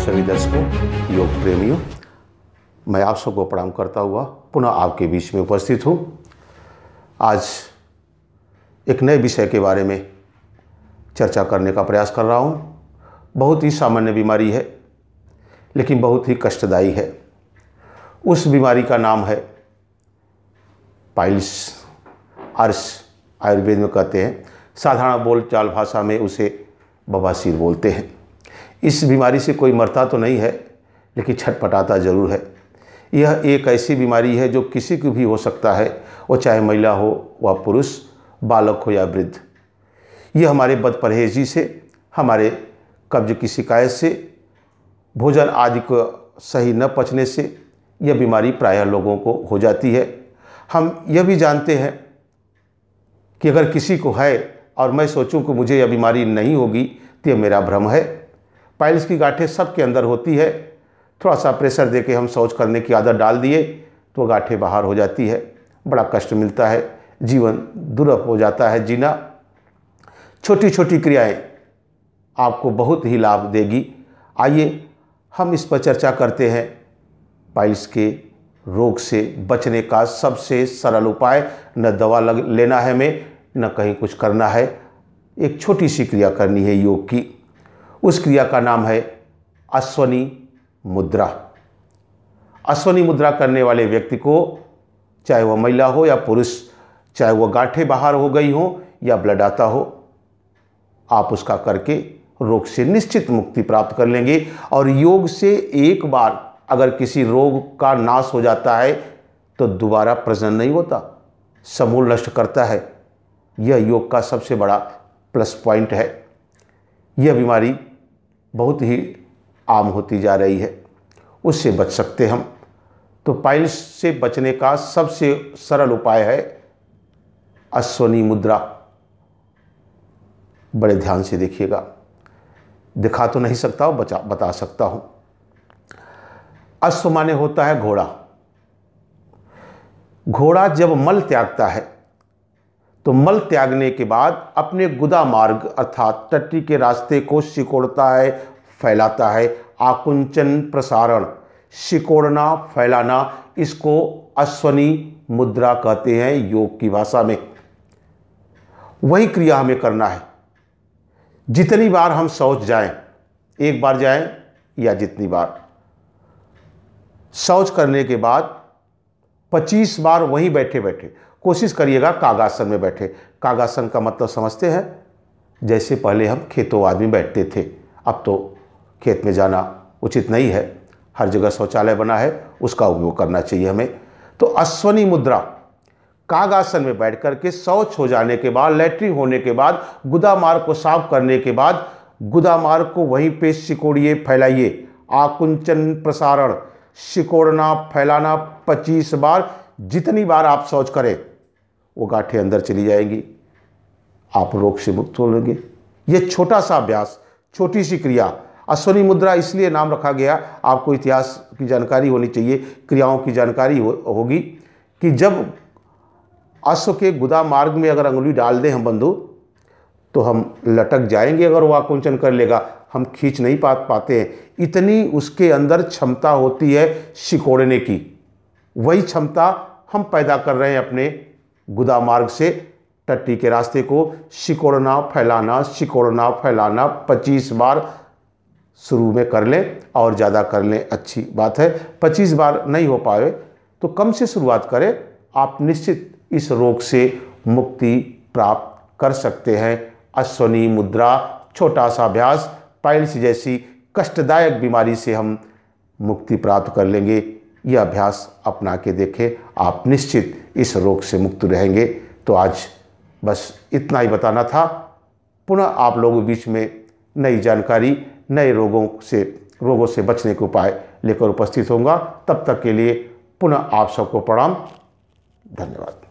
सभी दर्शकों, योग प्रेमियों, मैं आप सबको प्रणाम करता हुआ पुनः आपके बीच में उपस्थित हूँ। आज एक नए विषय के बारे में चर्चा करने का प्रयास कर रहा हूँ। बहुत ही सामान्य बीमारी है, लेकिन बहुत ही कष्टदायी है। उस बीमारी का नाम है पाइल्स, अर्श आयुर्वेद में कहते हैं। साधारण बोलचाल भाषा में उसे बवासीर बोलते हैं। इस बीमारी से कोई मरता तो नहीं है, लेकिन छटपटाता ज़रूर है। यह एक ऐसी बीमारी है जो किसी को भी हो सकता है, वो चाहे महिला हो व पुरुष, बालक हो या वृद्ध। यह हमारे बदपरहेजी से, हमारे कब्ज की शिकायत से, भोजन आदि को सही न पचने से यह बीमारी प्रायः लोगों को हो जाती है। हम यह भी जानते हैं कि अगर किसी को है और मैं सोचूं कि मुझे यह बीमारी नहीं होगी तो यह मेरा भ्रम है। पाइल्स की गांठें सबके अंदर होती है। थोड़ा सा प्रेशर देके हम शौच करने की आदत डाल दिए तो गांठें बाहर हो जाती है। बड़ा कष्ट मिलता है, जीवन दुर्लभ हो जाता है जीना। छोटी छोटी क्रियाएं आपको बहुत ही लाभ देगी। आइए हम इस पर चर्चा करते हैं। पाइल्स के रोग से बचने का सबसे सरल उपाय, न दवा लेना है हमें, न कहीं कुछ करना है। एक छोटी सी क्रिया करनी है योग की। उस क्रिया का नाम है अश्वनी मुद्रा। अश्वनी मुद्रा करने वाले व्यक्ति को, चाहे वह महिला हो या पुरुष, चाहे वह गांठें बाहर हो गई हो या ब्लड आता हो, आप उसका करके रोग से निश्चित मुक्ति प्राप्त कर लेंगे। और योग से एक बार अगर किसी रोग का नाश हो जाता है तो दोबारा प्रजनन नहीं होता, समूल नष्ट करता है। यह योग का सबसे बड़ा प्लस पॉइंट है। यह बीमारी बहुत ही आम होती जा रही है, उससे बच सकते हम। तो पाइल्स से बचने का सबसे सरल उपाय है अश्वनी मुद्रा। बड़े ध्यान से देखिएगा, दिखा तो नहीं सकता हूँ, बता सकता हूँ। अश्व माने होता है घोड़ा। घोड़ा जब मल त्यागता है तो मल त्यागने के बाद अपने गुदा मार्ग अर्थात टट्टी के रास्ते को सिकोड़ता है, फैलाता है। आकुंचन प्रसारण, सिकोड़ना, फैलाना, इसको अश्वनी मुद्रा कहते हैं योग की भाषा में। वही क्रिया हमें करना है। जितनी बार हम शौच जाएं, एक बार जाएं या जितनी बार, शौच करने के बाद 25 बार वहीं बैठे बैठे कोशिश करिएगा कागासन में बैठे। कागासन का मतलब समझते हैं? जैसे पहले हम खेतों आदमी बैठते थे। अब तो खेत में जाना उचित नहीं है, हर जगह शौचालय बना है, उसका उपयोग करना चाहिए हमें। तो अश्वनी मुद्रा, कागासन में बैठ करके शौच हो जाने के बाद, लैट्रिन होने के बाद, गुदा मार्ग को साफ करने के बाद गुदा मार्ग को वहीं पे सिकोड़िए, फैलाइए। आकुंचन प्रसारण, सिकोड़ना, फैलाना 25 बार। जितनी बार आप शौच करें वो गांठें अंदर चली जाएंगी, आप रोग से मुक्त हो लेंगे। ये छोटा सा अभ्यास, छोटी सी क्रिया। अश्वनी मुद्रा इसलिए नाम रखा गया, आपको इतिहास की जानकारी होनी चाहिए, क्रियाओं की जानकारी होगी कि जब अश्व के गुदा मार्ग में अगर अंगुली डाल दें हम बंधु, तो हम लटक जाएंगे। अगर वो आकुंचन कर लेगा, हम खींच नहीं पाते हैं। इतनी उसके अंदर क्षमता होती है सिकोड़ने की। वही क्षमता हम पैदा कर रहे हैं अपने गुदा मार्ग से। टट्टी के रास्ते को सिकोड़ना, फैलाना, सिकोड़ना, फैलाना 25 बार शुरू में कर लें, और ज़्यादा कर लें, अच्छी बात है। 25 बार नहीं हो पाए तो कम से शुरुआत करें। आप निश्चित इस रोग से मुक्ति प्राप्त कर सकते हैं। अश्वनी मुद्रा, छोटा सा अभ्यास, पाइल्स जैसी कष्टदायक बीमारी से हम मुक्ति प्राप्त कर लेंगे। यह अभ्यास अपना के देखें, आप निश्चित इस रोग से मुक्त रहेंगे। तो आज बस इतना ही बताना था। पुनः आप लोगों के बीच में नई जानकारी, नए रोगों से बचने के उपाय लेकर उपस्थित होऊंगा। तब तक के लिए पुनः आप सबको प्रणाम। धन्यवाद।